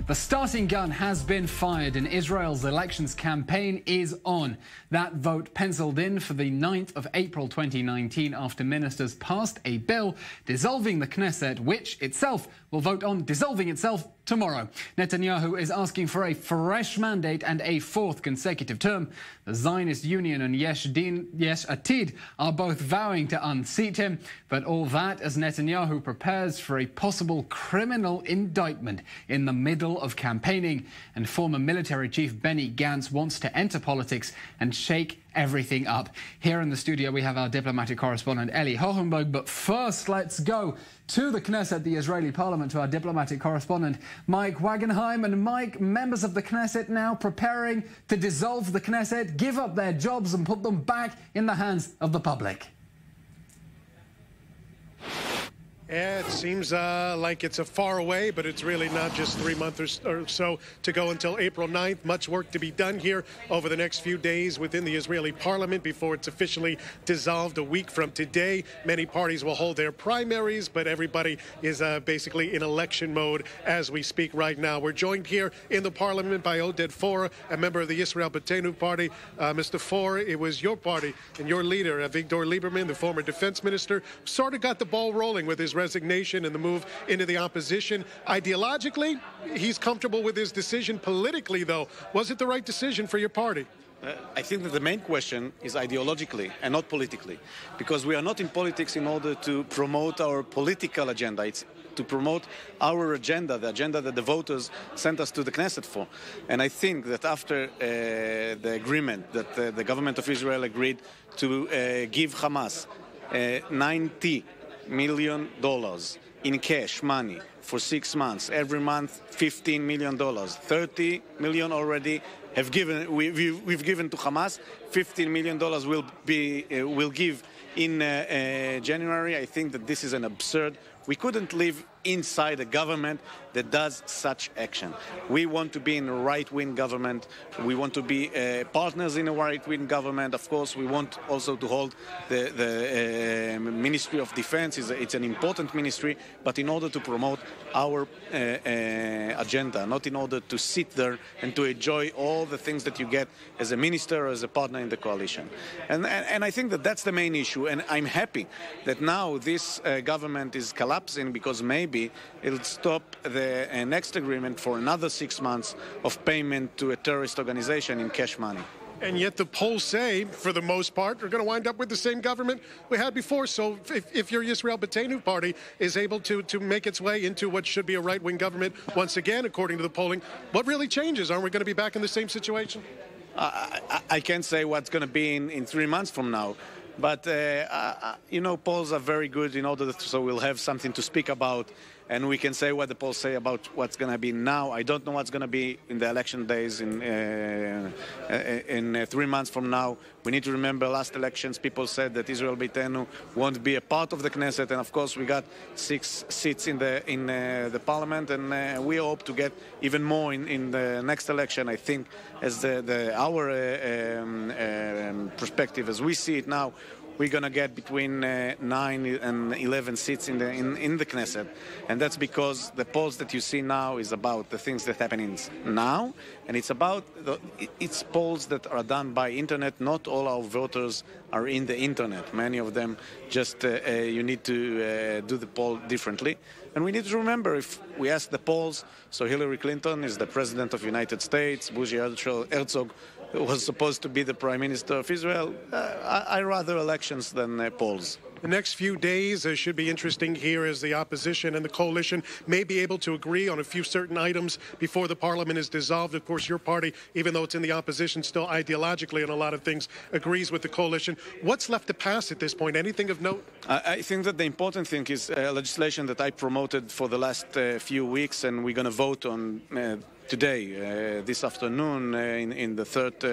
The starting gun has been fired and Israel's elections campaign is on. That vote penciled in for the 9th of April 2019 after ministers passed a bill dissolving the Knesset, which itself will vote on dissolving itself tomorrow. Netanyahu is asking for a fresh mandate and a fourth consecutive term. The Zionist Union and Yesh Atid are both vowing to unseat him, but all that as Netanyahu prepares for a possible criminal indictment in the middle of campaigning. And former military chief Benny Gantz wants to enter politics and shake everything up. Here in the studio we have our diplomatic correspondent Ellie Hochenberg, but first let's go to the Knesset, the Israeli parliament, to our diplomatic correspondent Mike Wagenheim. And Mike, members of the Knesset now preparing to dissolve the Knesset, give up their jobs and put them back in the hands of the public. Yeah, it seems like it's a far away, but it's really not just 3 months or so to go until April 9th. Much work to be done here over the next few days within the Israeli parliament before it's officially dissolved a week from today. Many parties will hold their primaries, but everybody is basically in election mode as we speak right now. We're joined here in the parliament by Oded Fora, a member of the Israel Beitenu party. Mr. Fora, it was your party and your leader, Avigdor Lieberman, the former defense minister, sort of got the ball rolling with his resignation and the move into the opposition. Ideologically, he's comfortable with his decision. Politically, though, was it the right decision for your party? I think that the main question is ideologically and not politically, because we are not in politics in order to promote our political agenda. It's to promote our agenda, the agenda that the voters sent us to the Knesset for. And I think that after the agreement that the government of Israel agreed to give Hamas $90 million in cash money for 6 months, every month $15 million, 30 million already have given. We've given to Hamas. $15 million will give in January. I think that this is an absurd. We couldn't live inside a government that does such action. We want to be in a right-wing government. We want to be partners in a right-wing government. Of course, we want also to hold the Ministry of Defense. It's an important ministry, but in order to promote our agenda, not in order to sit there and to enjoy all the things that you get as a minister or as a partner in the coalition. And I think that that's the main issue. And I'm happy that now this government is collapsing, because maybe it'll stop the next agreement for another 6 months of payment to a terrorist organization in cash money. And yet the polls say, for the most part, we're going to wind up with the same government we had before. So if your Israel Beitenu party is able to make its way into what should be a right-wing government once again, according to the polling, what really changes? Aren't we going to be back in the same situation? I can't say what's going to be in 3 months from now. But, you know, polls are very good in order so we'll have something to speak about, and we can say what the polls say about what's going to be now. I don't know what's going to be in the election days in 3 months from now. We need to remember last elections, people said that Israel Beitenu won't be a part of the Knesset, and of course we got 6 seats in the parliament, and we hope to get even more in the next election. I think as our perspective, as we see it now, we're going to get between 9 and 11 seats in the Knesset. And that's because the polls that you see now is about the things that happen now, and it's about it's polls that are done by internet. Not all our voters are in the internet. Many of them just, you need to do the poll differently. And we need to remember, if we ask the polls, so Hillary Clinton is the President of the United States, Bougie Herzog was supposed to be the Prime Minister of Israel. I rather elections than polls. The next few days should be interesting here as the opposition and the coalition may be able to agree on a few certain items before the parliament is dissolved. Of course, your party, even though it's in the opposition, still ideologically on a lot of things agrees with the coalition. What's left to pass at this point? Anything of note? I think that the important thing is legislation that I promoted for the last few weeks, and we're going to vote on today, this afternoon, in the third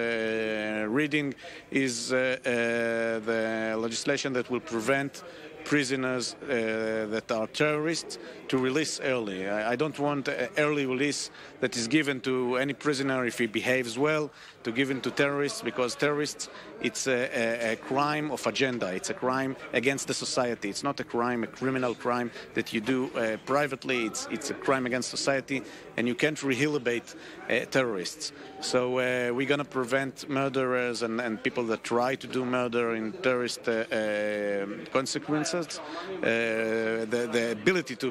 reading, is the legislation that will prevent prisoners that are terrorists to release early. I don't want an early release that is given to any prisoner if he behaves well, to give him to terrorists, because terrorists, it's a crime of agenda. It's a crime against the society. It's not a crime, a criminal crime that you do privately. It's a crime against society, and you can't rehabilitate terrorists. So we're going to prevent murderers and people that try to do murder in terrorist consequences. The ability to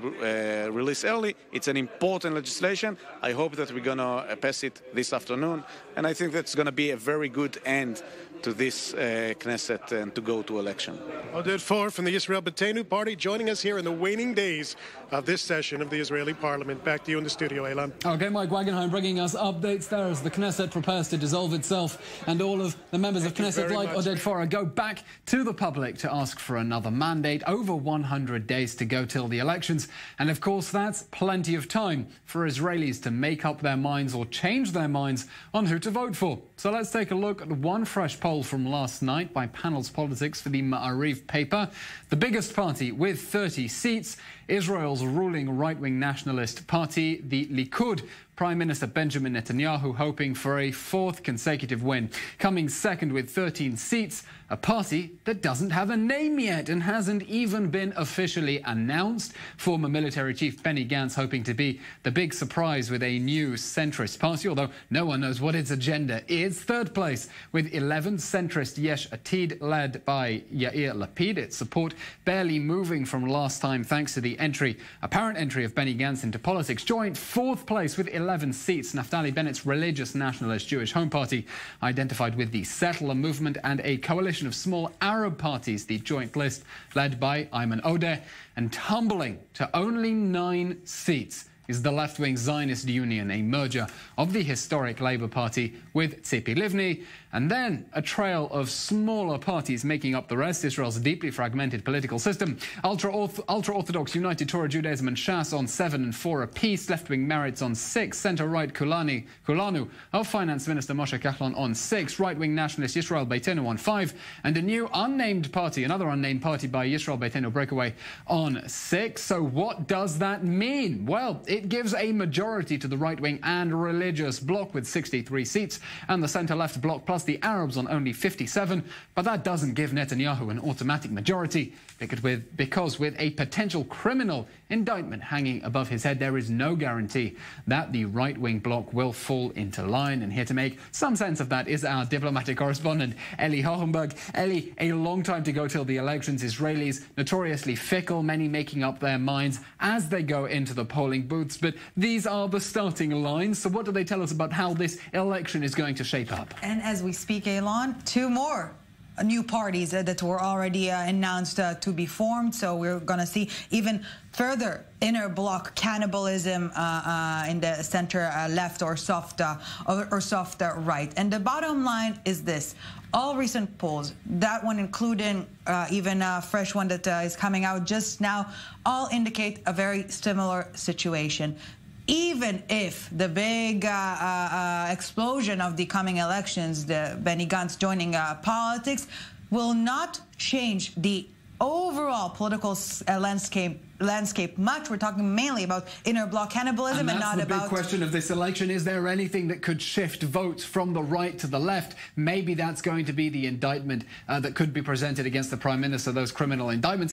release early, it's an important legislation. I hope that we're going to pass it this afternoon, and I think that's going to be a very good end to this Knesset and to go to election. Oded Four from the Israel Beitenu Party joining us here in the waning days of this session of the Israeli Parliament. Back to you in the studio, Elon. Okay, Mike Wagenheim bringing us updates there as the Knesset prepares to dissolve itself, and all of the members of Knesset, like Oded Four, go back to the public to ask for another mandate. Over 100 days to go till the elections, and of course that's plenty of time for Israelis to make up their minds or change their minds on who to vote for. So let's take a look at one fresh poll from last night by Panels Politics for the Ma'ariv paper. The biggest party with 30 seats, Israel's ruling right-wing nationalist party, the Likud. Prime Minister Benjamin Netanyahu hoping for a fourth consecutive win. Coming second with 13 seats, a party that doesn't have a name yet and hasn't even been officially announced. Former military chief Benny Gantz hoping to be the big surprise with a new centrist party, although no one knows what its agenda is. Third place with 11, centrist Yesh Atid, led by Yair Lapid. Its support barely moving from last time thanks to the apparent entry of Benny Gantz into politics. Joint fourth place with 11 seats, Naftali Bennett's religious nationalist Jewish Home Party, identified with the Settler movement, and a coalition of small Arab parties, the joint list led by Ayman Odeh. And tumbling to only 9 seats is the left-wing Zionist Union, a merger of the historic Labour Party with Tzipi Livni, and then a trail of smaller parties making up the rest. Israel's deeply fragmented political system. Ultra-Orthodox United Torah Judaism and Shas on 7 and 4 apiece. Left-wing Meretz on 6. Centre-right Kulanu of Finance Minister Moshe Kahlon on 6. Right-wing nationalist Yisrael Beitenu on 5. And a new unnamed party, another unnamed party by Yisrael Beitenu Breakaway on 6. So what does that mean? Well, it gives a majority to the right-wing and religious bloc with 63 seats, and the centre-left bloc plus the Arabs on only 57. But that doesn't give Netanyahu an automatic majority, because with a potential criminal indictment hanging above his head, there is no guarantee that the right-wing bloc will fall into line. And here to make some sense of that is our diplomatic correspondent, Ellie Hochenberg. Ellie, a long time to go till the elections. Israelis notoriously fickle, many making up their minds as they go into the polling booths. But these are the starting lines. So what do they tell us about how this election is going to shape up? And as we speak, Elon, 2 more new parties that were already announced to be formed. So we're going to see even further inner bloc cannibalism in the center left or soft right. And the bottom line is this. All recent polls, that one including even a fresh one that is coming out just now, all indicate a very similar situation. Even if the big explosion of the coming elections, the Benny Gantz joining politics, will not change the overall political landscape much. We're talking mainly about inner bloc cannibalism and not about... And that's the big question of this election. Is there anything that could shift votes from the right to the left? Maybe that's going to be the indictment that could be presented against the Prime Minister, those criminal indictments.